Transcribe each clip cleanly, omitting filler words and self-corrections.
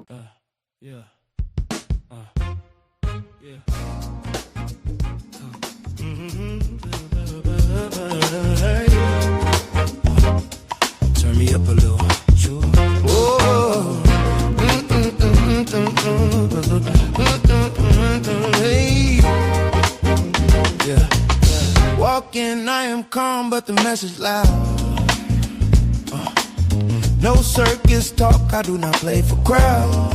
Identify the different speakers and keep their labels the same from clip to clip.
Speaker 1: Yeah. Yeah. Turn me up a little. Choo. Whoa. Hey. Yeah. Walking, I am calm, but the message loud. No circus talk, I do not play for crowd.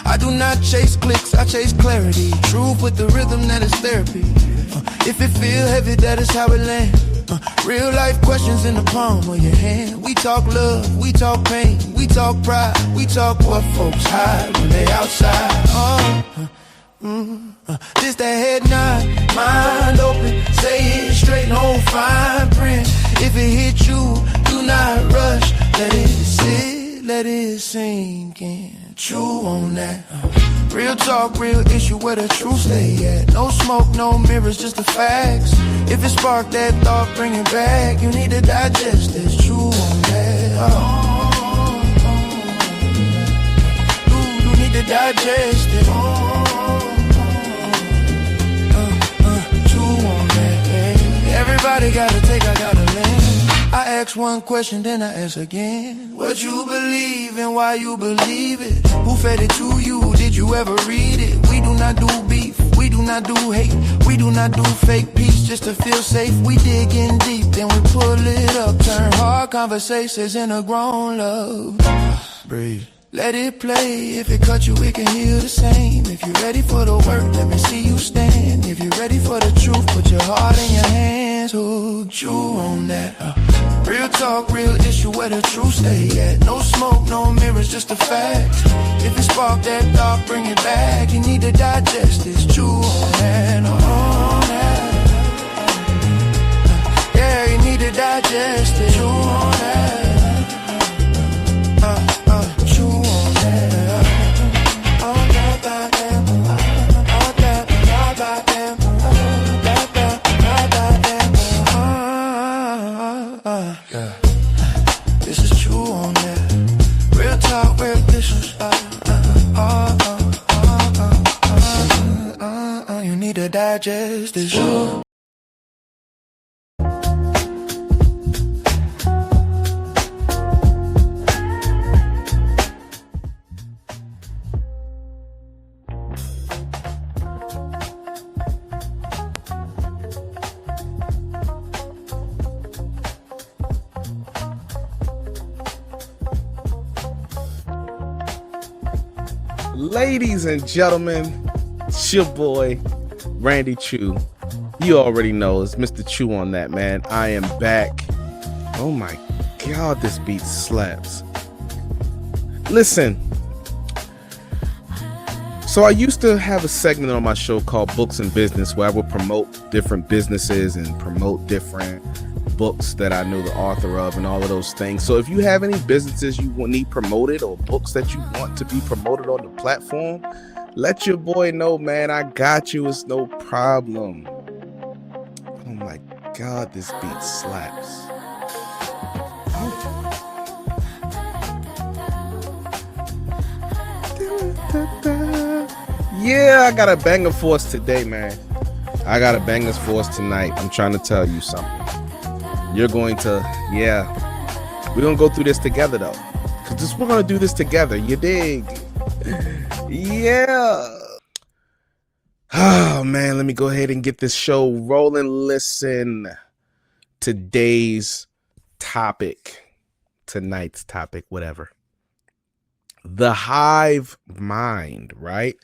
Speaker 1: I do not chase clicks, I chase clarity. Truth with the rhythm, that is therapy. If it feel heavy, that is how it land. Real life questions in the palm of your hand. We talk love, we talk pain, we talk pride, we talk what folks hide when they outside. This that head nod, mind open, say it straight, no fine print. If it hit you, do not rush, let it sit, let it sink in. Chew on that. Real talk, real issue, where the truth stay at. No smoke, no mirrors, just the facts. If it spark that thought, bring it back. You need to digest this. Chew on that. You need to digest it. Chew on that. Everybody gotta take, I gotta land. I ask one question, then I ask again. What you believe and why you believe it? Who fed it to you? Did you ever read it? We do not do beef, we do not do hate, we do not do fake peace just to feel safe. We dig in deep, then we pull it up. Turn hard conversations into grown love. Breathe. Let it play, if it cut you, it can heal the same. If you're ready for the work, let me see you stand. If you're ready for the truth, put your heart in your hands. Oh, chew on that. Real talk, real issue, where the truth stay at. No smoke, no mirrors, just the facts. If it spark that thought, bring it back. You need to digest this. Chew on that, on that. Yeah, you need to digest it. Chew on that. Chew on that. On that. Yeah. This is Choo on that. Real talk, real issues. You need to digest this.
Speaker 2: Ladies and gentlemen, it's your boy, Randy Choo. You already know it's Mr. Choo on that, man. I am back. Oh my God, this beat slaps. Listen, so I used to have a segment on my show called Books and Business where I would promote different businesses and promote different books that I knew the author of and all of those things. So if you have any businesses you need promoted or books that you want to be promoted on the platform, let your boy know, man. I got you. It's no problem. Oh my God, this beat slaps. Yeah, I got a banger for us today, man. I got a banger for us tonight. I'm trying to tell you something. You're going to, we're going to go through this together, though. Because we're going to do this together. You dig? Yeah. Oh, man, let me go ahead and get this show rolling. Listen, today's topic, tonight's topic, whatever. The hive mind, right?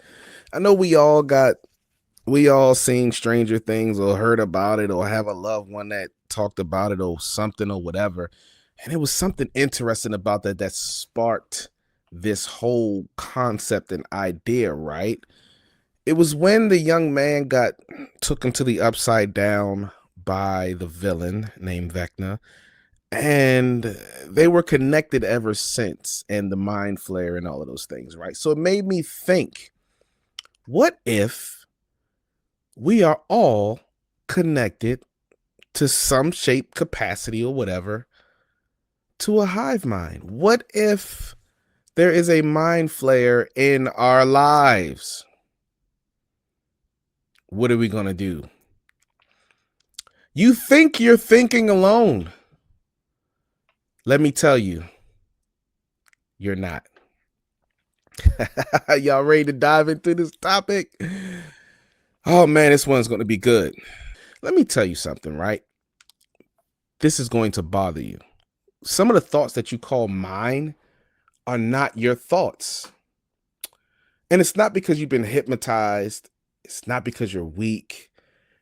Speaker 2: I know we all seen Stranger Things or heard about it or have a loved one that talked about it or something or whatever. And it was something interesting about that sparked this whole concept and idea, right? It was when the young man got taken to the upside down by the villain named Vecna, and they were connected ever since, and the mind flare and all of those things, right? So it made me think, what if we are all connected to some shape, capacity, or whatever, to a hive mind? What if There is a mind flare in our lives. What are we going to do? You think you're thinking alone. Let me tell you, you're not. Y'all ready to dive into this topic? Oh man, this one's going to be good. Let me tell you something, right? This is going to bother you. Some of the thoughts that you call mine are not your thoughts. And it's not because you've been hypnotized. It's not because you're weak.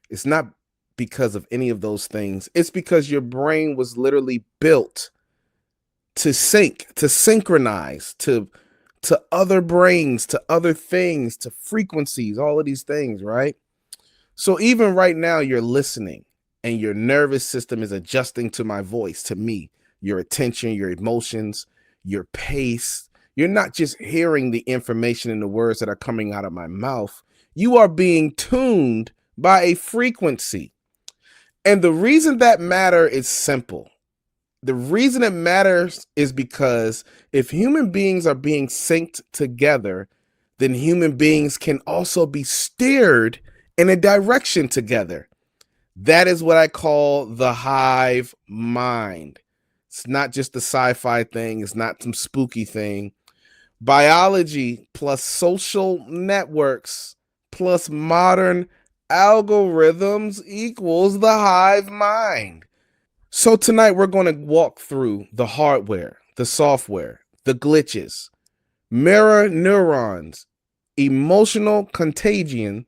Speaker 2: It's not because of any of those things. It's because your brain was literally built to sync, to synchronize, to other brains, to other things, to frequencies, all of these things, right? So even right now, you're listening and your nervous system is adjusting to my voice, to me, your attention, your emotions, your pace. You're not just hearing the information and the words that are coming out of my mouth. You are being tuned by a frequency. And the reason that matter is simple. The reason it matters is because if human beings are being synced together, then human beings can also be steered in a direction together. That is what I call the hive mind. It's not just a sci-fi thing. It's not some spooky thing. Biology plus social networks plus modern algorithms equals the hive mind. So tonight we're going to walk through the hardware, the software, the glitches, mirror neurons, emotional contagion,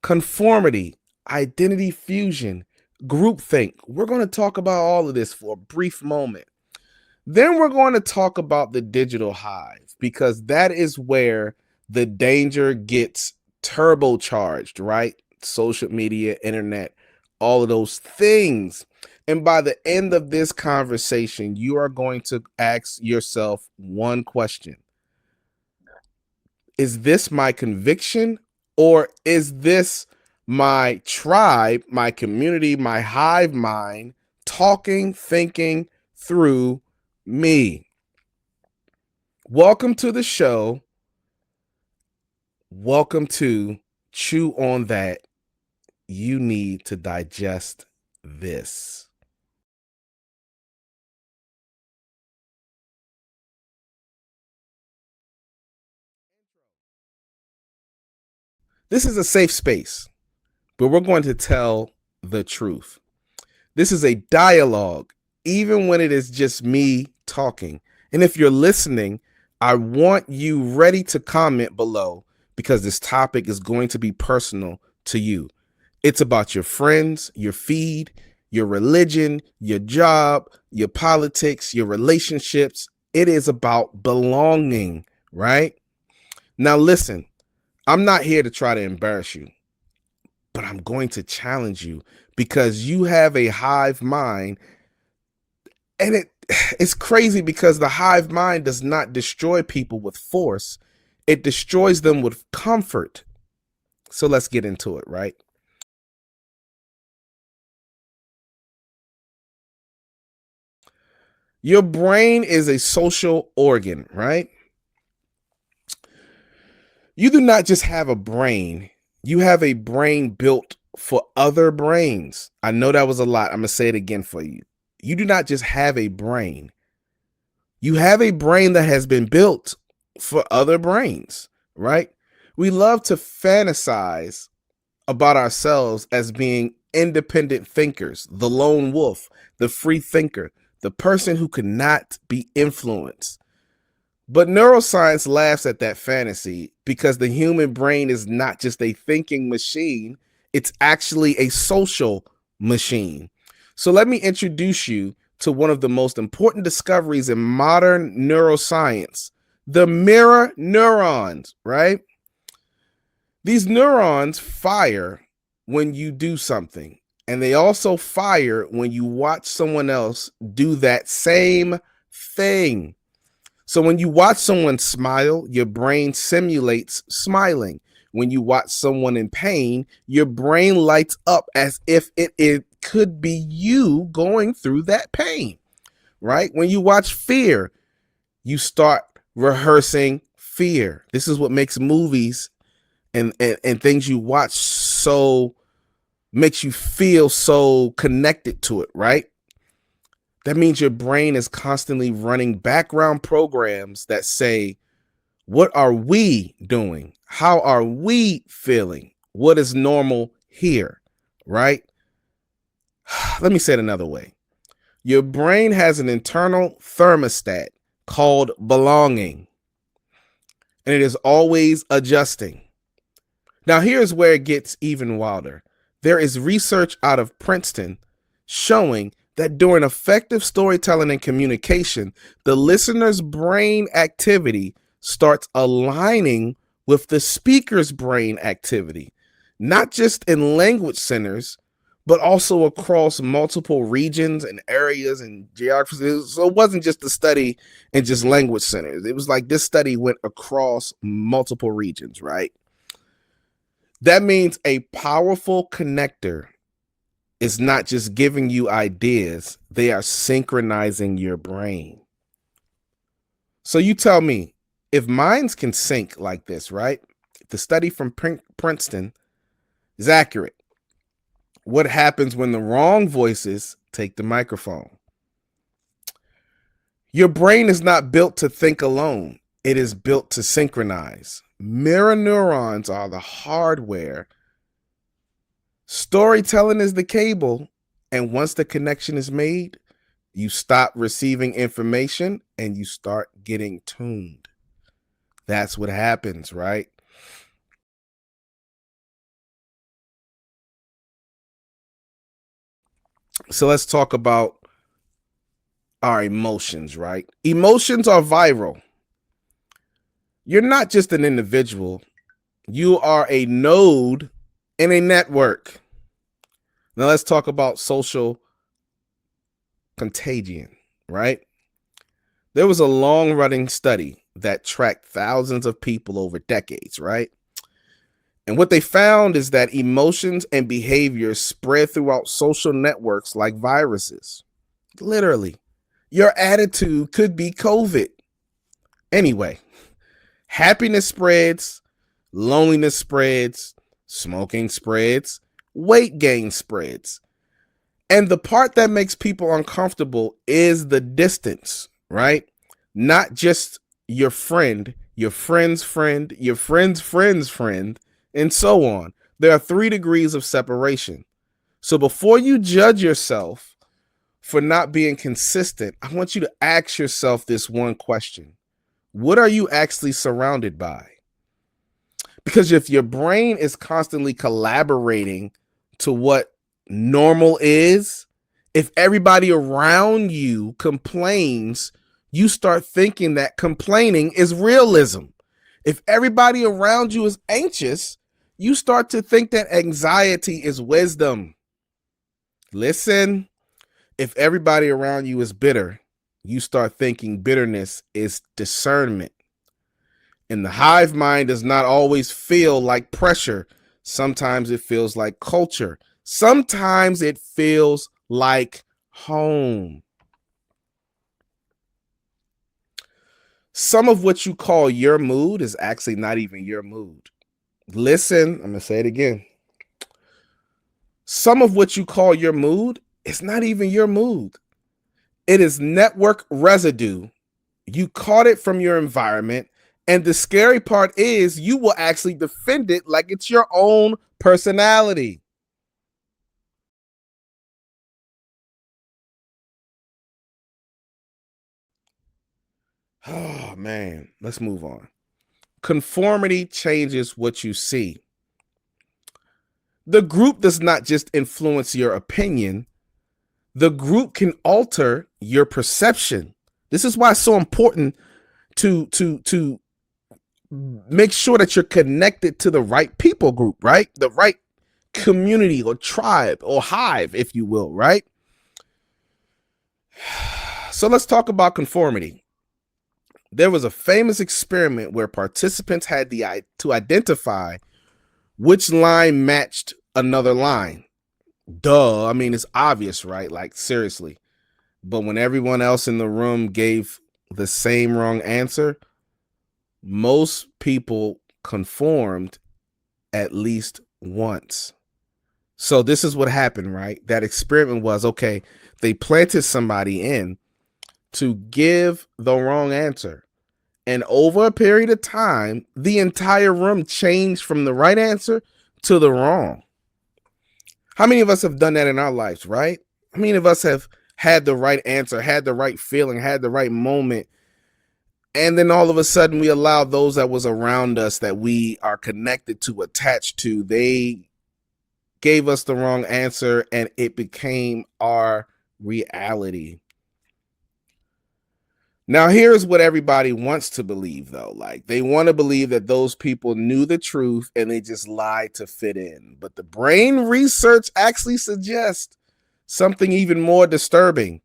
Speaker 2: conformity, identity fusion, groupthink. We're going to talk about all of this for a brief moment. Then we're going to talk about the digital hive because that is where the danger gets turbocharged, right? Social media, internet, all of those things. And by the end of this conversation, you are going to ask yourself one question. Is this my conviction, or is this my tribe, my community, my hive mind talking, thinking through me? Welcome to the show. Welcome to Chew on That. You need to digest this. This is a safe space, but we're going to tell the truth. This is a dialogue, even when it is just me talking. And if you're listening, I want you ready to comment below because this topic is going to be personal to you. It's about your friends, your feed, your religion, your job, your politics, your relationships. It is about belonging, right? Now, listen, I'm not here to try to embarrass you, but I'm going to challenge you because you have a hive mind. And it's crazy because the hive mind does not destroy people with force. It destroys them with comfort. So let's get into it, right? Your brain is a social organ, right? You do not just have a brain, you have a brain built for other brains. I know that was a lot. I'm going to say it again for you. You do not just have a brain, you have a brain that has been built for other brains, right? We love to fantasize about ourselves as being independent thinkers, the lone wolf, the free thinker, the person who could not be influenced. But neuroscience laughs at that fantasy because the human brain is not just a thinking machine, it's actually a social machine. So let me introduce you to one of the most important discoveries in modern neuroscience, the mirror neurons, right? These neurons fire when you do something, and they also fire when you watch someone else do that same thing. So when you watch someone smile, your brain simulates smiling. When you watch someone in pain, your brain lights up as if it could be you going through that pain, right? When you watch fear, you start rehearsing fear. This is what makes movies and things you watch so makes you feel so connected to it, right? That means your brain is constantly running background programs that say, what are we doing? How are we feeling? What is normal here, right? Let me say it another way. Your brain has an internal thermostat called belonging, and it is always adjusting. Now, here's where it gets even wilder. There is research out of Princeton showing that during effective storytelling and communication, the listener's brain activity starts aligning with the speaker's brain activity, not just in language centers, but also across multiple regions and areas and geographies. So it wasn't just a study in just language centers. It was like this study went across multiple regions, right? That means a powerful connector is not just giving you ideas, they are synchronizing your brain. So you tell me, if minds can sync like this, right? If the study from Princeton is accurate, what happens when the wrong voices take the microphone? Your brain is not built to think alone. It is built to synchronize. Mirror neurons are the hardware. Storytelling is the cable. And once the connection is made, you stop receiving information and you start getting tuned. That's what happens, right? So let's talk about our emotions, right? Emotions are viral. You're not just an individual. You are a node in a network. Now let's talk about social contagion, right? There was a long-running study that tracked thousands of people over decades, right? And what they found is that emotions and behaviors spread throughout social networks like viruses. Literally, your attitude could be COVID. Anyway, happiness spreads, loneliness spreads, smoking spreads, weight gain spreads. And the part that makes people uncomfortable is the distance, right? Not just your friend, your friend's friend, your friend's friend's friend, and so on. There are 3 degrees of separation. So before you judge yourself for not being consistent, I want you to ask yourself this one question. What are you actually surrounded by? Because if your brain is constantly collaborating to what normal is, if everybody around you complains, you start thinking that complaining is realism. If everybody around you is anxious, you start to think that anxiety is wisdom. Listen, if everybody around you is bitter, you start thinking bitterness is discernment. And the hive mind does not always feel like pressure. Sometimes it feels like culture. Sometimes it feels like home. Some of what you call your mood is actually not even your mood. Listen, I'm going to say it again. Some of what you call your mood is not even your mood. It is network residue. You caught it from your environment. And the scary part is you will actually defend it like it's your own personality. Oh, man. Let's move on. Conformity changes what you see. The group does not just influence your opinion. The group can alter your perception. This is why it's so important to make sure that you're connected to the right people group, right? The right community or tribe or hive, if you will, right? So let's talk about conformity. There was a famous experiment where participants had to identify which line matched another line. Duh. I mean, it's obvious, right? Like, seriously. But when everyone else in the room gave the same wrong answer, most people conformed at least once. So this is what happened, right? That experiment was, okay, they planted somebody in to give the wrong answer. And over a period of time, the entire room changed from the right answer to the wrong. How many of us have done that in our lives, right? How many of us have had the right answer, had the right feeling, had the right moment, and then all of a sudden we allow those that was around us that we are connected to, attached to, they gave us the wrong answer and it became our reality. Now, here's what everybody wants to believe, though. Like, they want to believe that those people knew the truth and they just lied to fit in. But the brain research actually suggests something even more disturbing,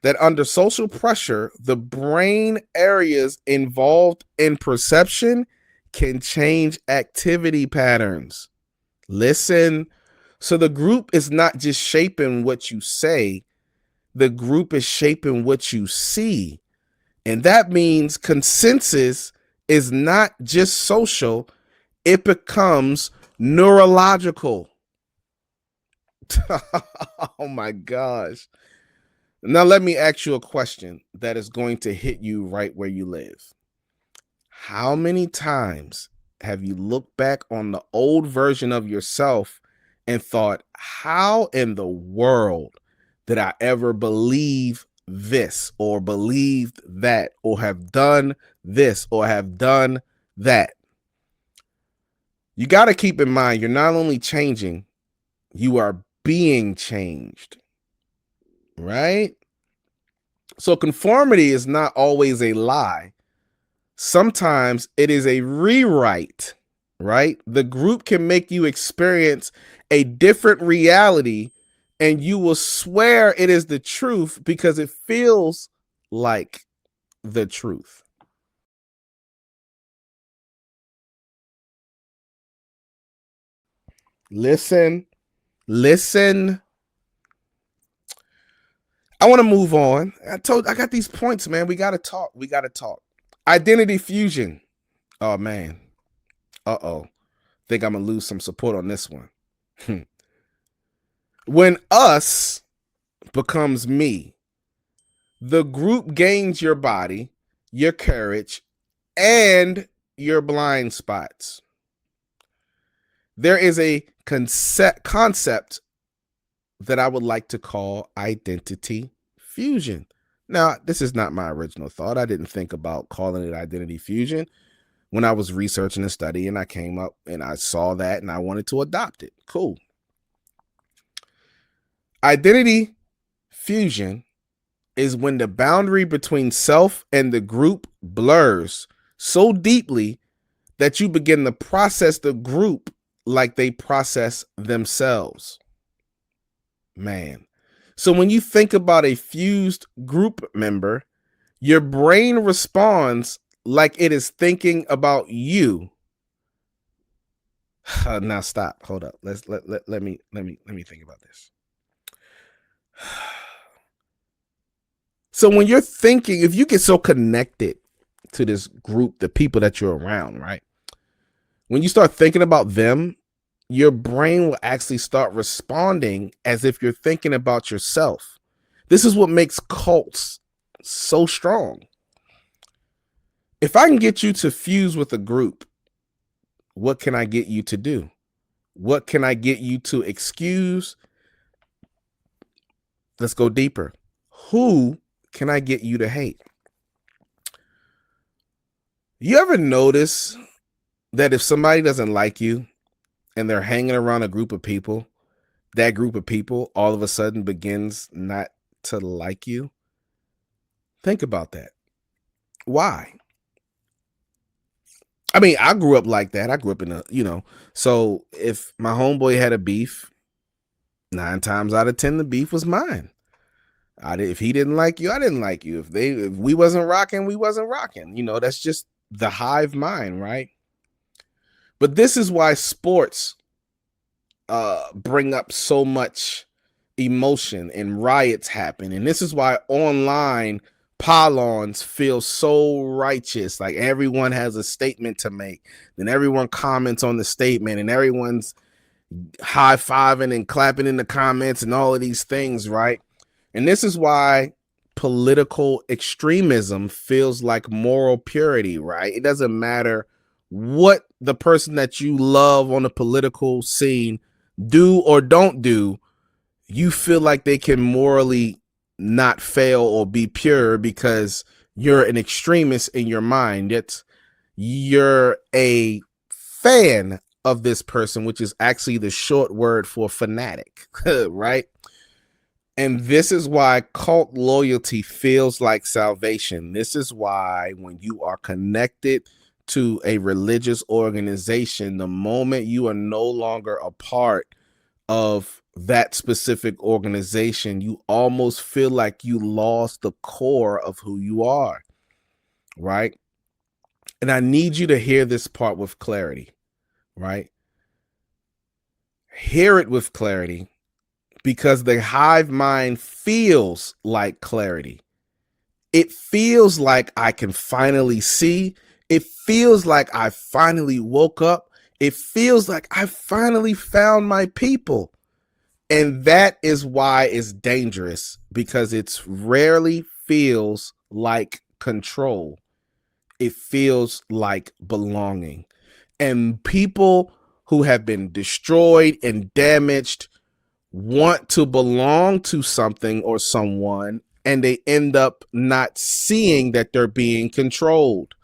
Speaker 2: that under social pressure, the brain areas involved in perception can change activity patterns. Listen. So the group is not just shaping what you say, the group is shaping what you see. And that means consensus is not just social, it becomes neurological. Oh my gosh. Now, let me ask you a question that is going to hit you right where you live. How many times have you looked back on the old version of yourself and thought, how in the world did I ever believe this or believed that or have done this or have done that? You got to keep in mind, you're not only changing, you are being changed, right? So conformity is not always a lie. Sometimes it is a rewrite, right? The group can make you experience a different reality and you will swear it is the truth because it feels like the truth. Listen. I want to move on. I got these points, man. We got to talk. Identity fusion. Oh, man. Uh-oh. Think I'm going to lose some support on this one. When us becomes me, the group gains your body, your courage, and your blind spots. There is a concept that I would like to call identity fusion. Now, this is not my original thought. I didn't think about calling it identity fusion. When I was researching and studying, I came up and I saw that and I wanted to adopt it. Cool. Identity fusion is when the boundary between self and the group blurs so deeply that you begin to process the group like they process themselves. Man. So when you think about a fused group member, your brain responds like it is thinking about you. Now stop. Hold up. Let me think about this. So when you're thinking, if you get so connected to this group, the people that you're around, right? When you start thinking about them, your brain will actually start responding as if you're thinking about yourself. This is what makes cults so strong. If I can get you to fuse with a group, what can I get you to do? What can I get you to excuse? Let's go deeper. Who can I get you to hate? You ever notice that if somebody doesn't like you and they're hanging around a group of people, that group of people all of a sudden begins not to like you? Think about that. Why? I mean, I grew up like that. I grew up in so if my homeboy had a beef, 9 times out of 10, the beef was mine. If he didn't like you, I didn't like you. If we wasn't rocking, we wasn't rocking. That's just the hive mind, right? But this is why sports bring up so much emotion and riots happen. And this is why online pylons feel so righteous, like everyone has a statement to make, then everyone comments on the statement and everyone's high-fiving and clapping in the comments and all of these things, right? And this is why political extremism feels like moral purity, right? It doesn't matter what the person that you love on the political scene do or don't do, you feel like they can morally not fail or be pure because you're an extremist in your mind. You're a fan of this person, which is actually the short word for fanatic, right? And this is why cult loyalty feels like salvation. This is why when you are connected to a religious organization, the moment you are no longer a part of that specific organization, you almost feel like you lost the core of who you are, right? And I need you to hear this part with clarity, right? Hear it with clarity, because the hive mind feels like clarity. It feels like I can finally see. It feels like I finally woke up. It feels like I finally found my people. And that is why it's dangerous, because it rarely feels like control. It feels like belonging. And people who have been destroyed and damaged want to belong to something or someone, and they end up not seeing that they're being controlled.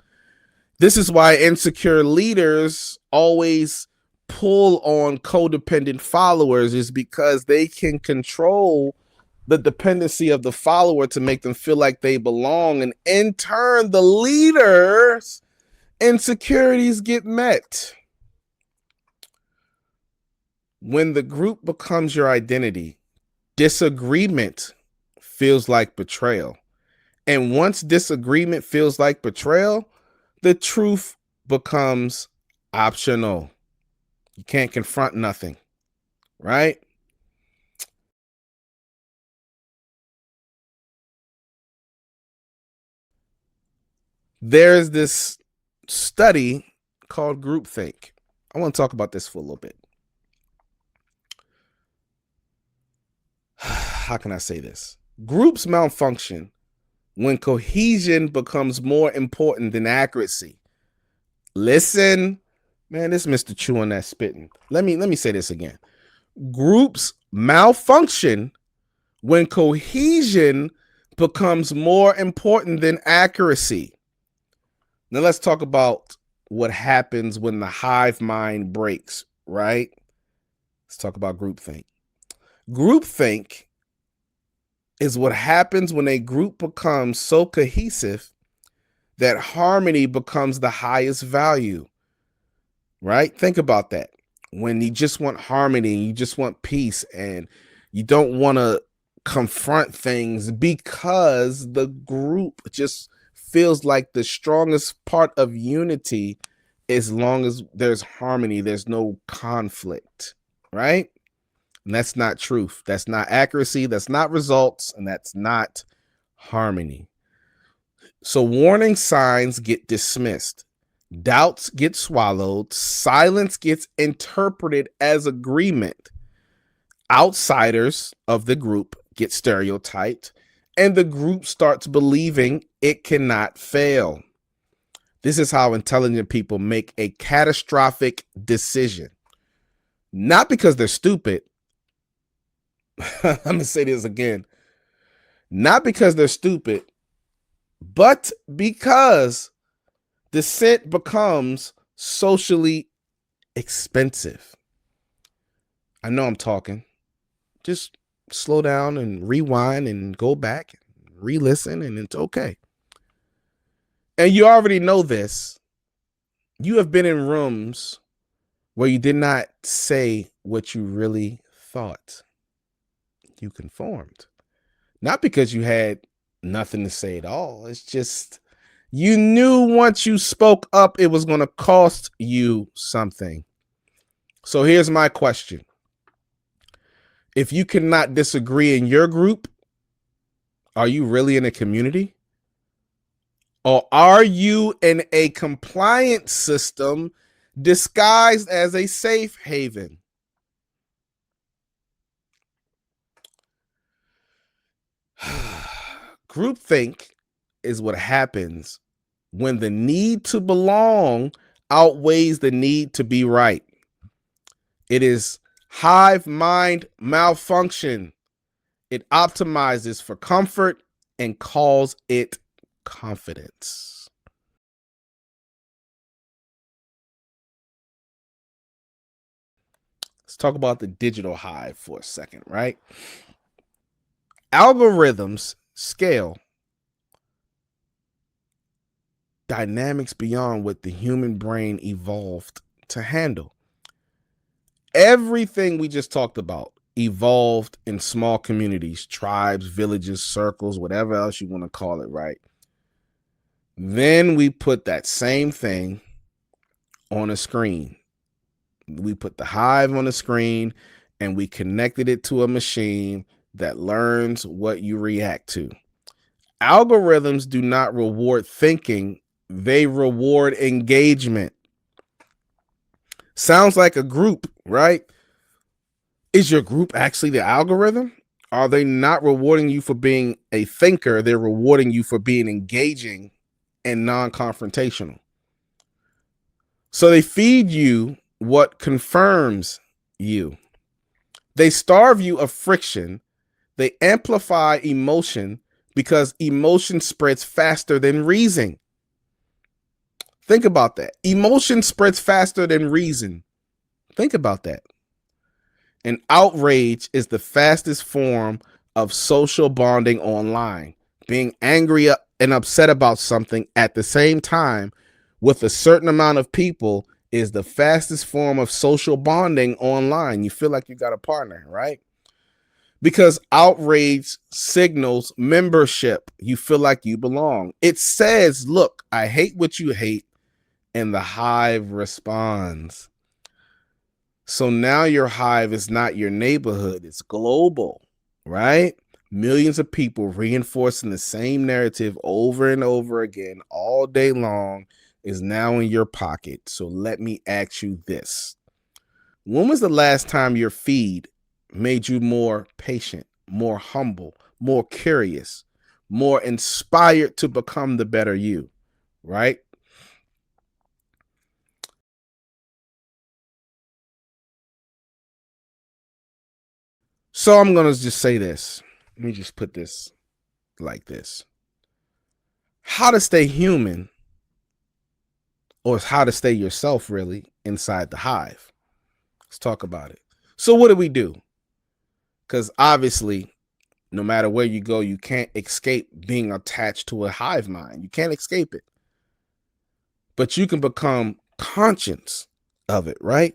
Speaker 2: This is why insecure leaders always pull on codependent followers, is because they can control the dependency of the follower to make them feel like they belong. And in turn, the leader's insecurities get met. When the group becomes your identity, disagreement feels like betrayal. And once disagreement feels like betrayal, the truth becomes optional. You can't confront nothing, right? There's this study called groupthink. I want to talk about this for a little bit. How can I say this? Groups malfunction when cohesion becomes more important than accuracy. Listen, man, this Mr. Choo on that spitting. Let me say this again. Groups malfunction when cohesion becomes more important than accuracy. Now let's talk about what happens when the hive mind breaks, right? Let's talk about groupthink. Groupthink is what happens when a group becomes so cohesive that harmony becomes the highest value, right? Think about that. When you just want harmony, you just want peace, and you don't want to confront things because the group just feels like the strongest part of unity, as long as there's harmony, there's no conflict, right? And that's not truth. That's not accuracy. That's not results. And that's not harmony. So warning signs get dismissed. Doubts get swallowed. Silence gets interpreted as agreement. Outsiders of the group get stereotyped, and the group starts believing it cannot fail. This is how intelligent people make a catastrophic decision. Not because they're stupid. I'm going to say this again. Not because they're stupid, but because dissent becomes socially expensive. I know I'm talking. Just slow down and rewind and go back, and re-listen, and it's okay. And you already know this. You have been in rooms where you did not say what you really thought. You conformed. Not because you had nothing to say at all. It's just you knew once you spoke up, it was going to cost you something. So here's my question. If you cannot disagree in your group, are you really in a community? Or are you in a compliance system disguised as a safe haven? Groupthink is what happens when the need to belong outweighs the need to be right. It is hive mind malfunction. It optimizes for comfort and calls it confidence. Let's talk about the digital hive for a second, right? Algorithms scale dynamics beyond what the human brain evolved to handle. Everything we just talked about evolved in small communities, tribes, villages, circles, whatever else you want to call it, right? Then we put that same thing on a screen. We put the hive on the screen and we connected it to a machine that learns what you react to. Algorithms do not reward thinking, they reward engagement. Sounds like a group, right? Is your group actually the algorithm? Are they not rewarding you for being a thinker? They're rewarding you for being engaging and non-confrontational. So they feed you what confirms you. They starve you of friction. They amplify emotion because emotion spreads faster than reason. Think about that. Emotion spreads faster than reason. Think about that. And outrage is the fastest form of social bonding online. Being angry and upset about something at the same time with a certain amount of people is the fastest form of social bonding online. You feel like you got a partner, right? Because outrage signals membership. You feel like you belong. It says, look, I hate what you hate. And the hive responds. So now your hive is not your neighborhood. It's global, right? Millions of people reinforcing the same narrative over and over again all day long is now in your pocket. So let me ask you this. When was the last time your feed made you more patient, more humble, more curious, more inspired to become the better you, right? So I'm going to just say this. Let me just put this like this. How to stay human, or how to stay yourself really inside the hive. Let's talk about it. So what do we do? Because obviously, no matter where you go, you can't escape being attached to a hive mind. You can't escape it. But you can become conscious of it, right?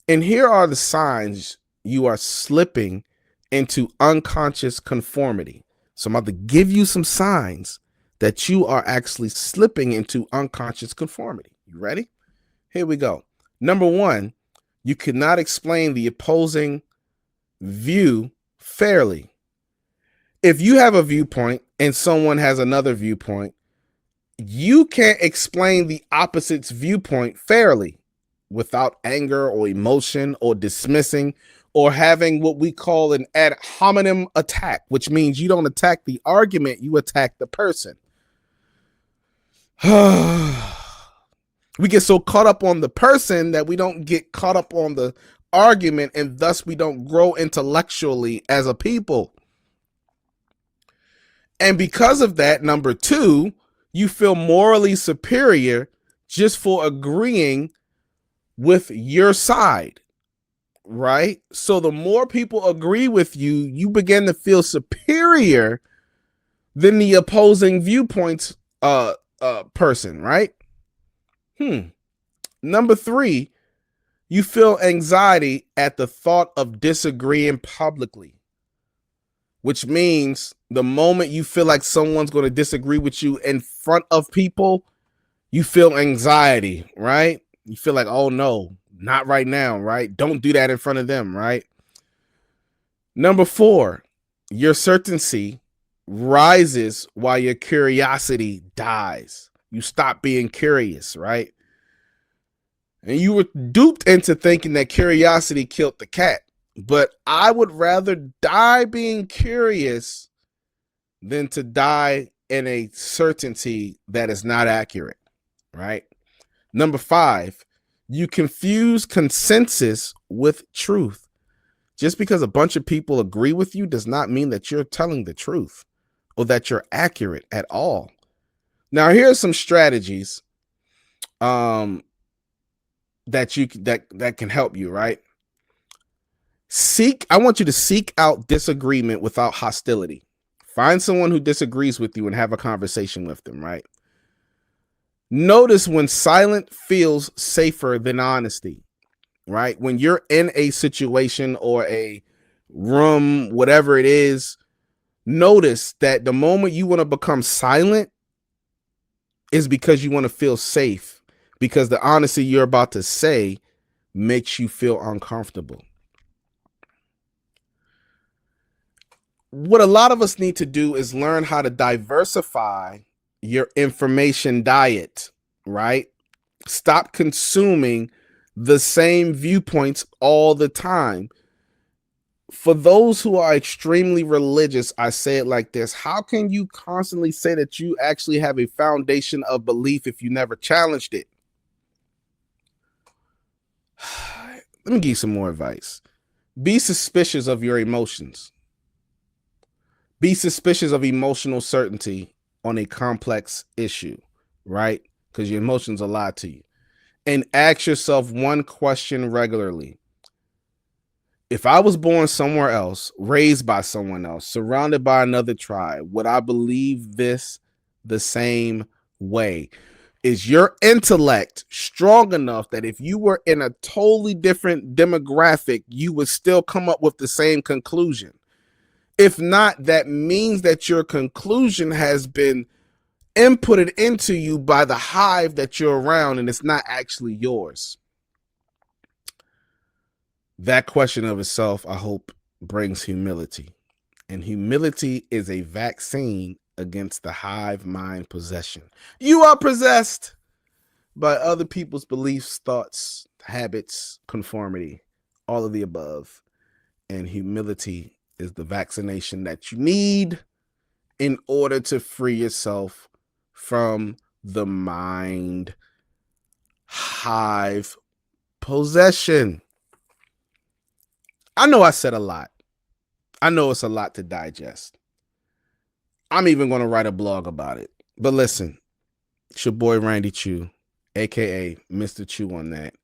Speaker 2: And here are the signs you are slipping into unconscious conformity. So I'm about to give you some signs that you are actually slipping into unconscious conformity. You ready? Here we go. Number one, you cannot explain the opposing view fairly. If you have a viewpoint and someone has another viewpoint, you can't explain the opposite's viewpoint fairly without anger or emotion or dismissing or having what we call an ad hominem attack, which means you don't attack the argument, you attack the person. We get so caught up on the person that we don't get caught up on the argument, and thus we don't grow intellectually as a people. And because of that, number two, you feel morally superior just for agreeing with your side, right? So the more people agree with you, you begin to feel superior than the opposing viewpoints person, right? Number three, you feel anxiety at the thought of disagreeing publicly, which means the moment you feel like someone's going to disagree with you in front of people, you feel anxiety, right? You feel like, oh no, not right now, right? Don't do that in front of them, right? Number four, your certainty rises while your curiosity dies. You stop being curious, right? And you were duped into thinking that curiosity killed the cat. But I would rather die being curious than to die in a certainty that is not accurate, right? Number 5, you confuse consensus with truth. Just because a bunch of people agree with you does not mean that you're telling the truth or that you're accurate at all. Now, here are some strategies that can help you, right? I want you to seek out disagreement without hostility. Find someone who disagrees with you and have a conversation with them, right? Notice when silence feels safer than honesty, right? When you're in a situation or a room, whatever it is, notice that the moment you want to become silent is because you want to feel safe, because the honesty you're about to say makes you feel uncomfortable. What a lot of us need to do is learn how to diversify your information diet, right? Stop consuming the same viewpoints all the time. For those who are extremely religious, I say it like this: how can you constantly say that you actually have a foundation of belief if you never challenged it? Let me give you some more advice. Be suspicious of your emotions. Be suspicious of emotional certainty on a complex issue, right? Because your emotions lie to you. And ask yourself one question regularly. If I was born somewhere else, raised by someone else, surrounded by another tribe, would I believe this the same way? Is your intellect strong enough that if you were in a totally different demographic, you would still come up with the same conclusion? If not, that means that your conclusion has been inputted into you by the hive that you're around, and it's not actually yours. That question of itself, I hope, brings humility. And humility is a vaccine against the hive mind possession. You are possessed by other people's beliefs, thoughts, habits, conformity, all of the above. And humility is the vaccination that you need in order to free yourself from the mind hive possession. I know I said a lot. I know it's a lot to digest. I'm even going to write a blog about it. But listen, it's your boy Randy Choo, aka Mr. Choo on that.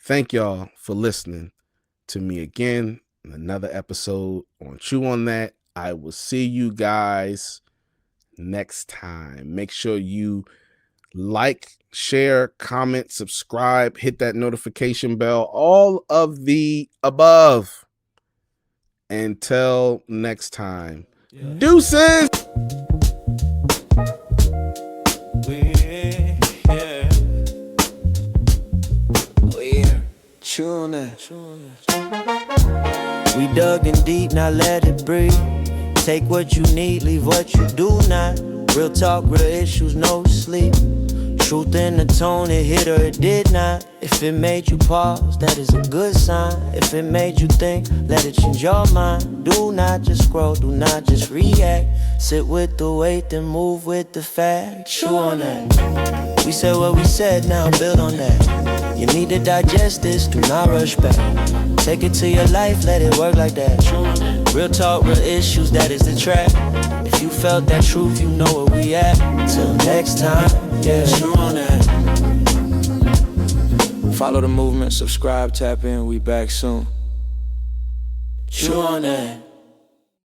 Speaker 2: Thank y'all for listening to me again in another episode on Choo on that. I will see you guys next time. Make sure you like, share, comment, subscribe, hit that notification bell, all of the above. Until next time, deuces.
Speaker 1: We dug in deep, now let it breathe. Take what you need, leave what you do not. Real talk, real issues, no sleep. Truth in the tone, it hit or it did not. If it made you pause, that is a good sign. If it made you think, let it change your mind. Do not just scroll, do not just react. Sit with the weight, then move with the facts. Chew on that. We said what we said, now build on that. You need to digest this, do not rush back. Take it to your life, let it work like that. Real talk, real issues, that is the track. If you felt that truth, you know where we at. Till next time, yeah, Chew on that. Follow the movement, subscribe, tap in, we back soon. Chew on that.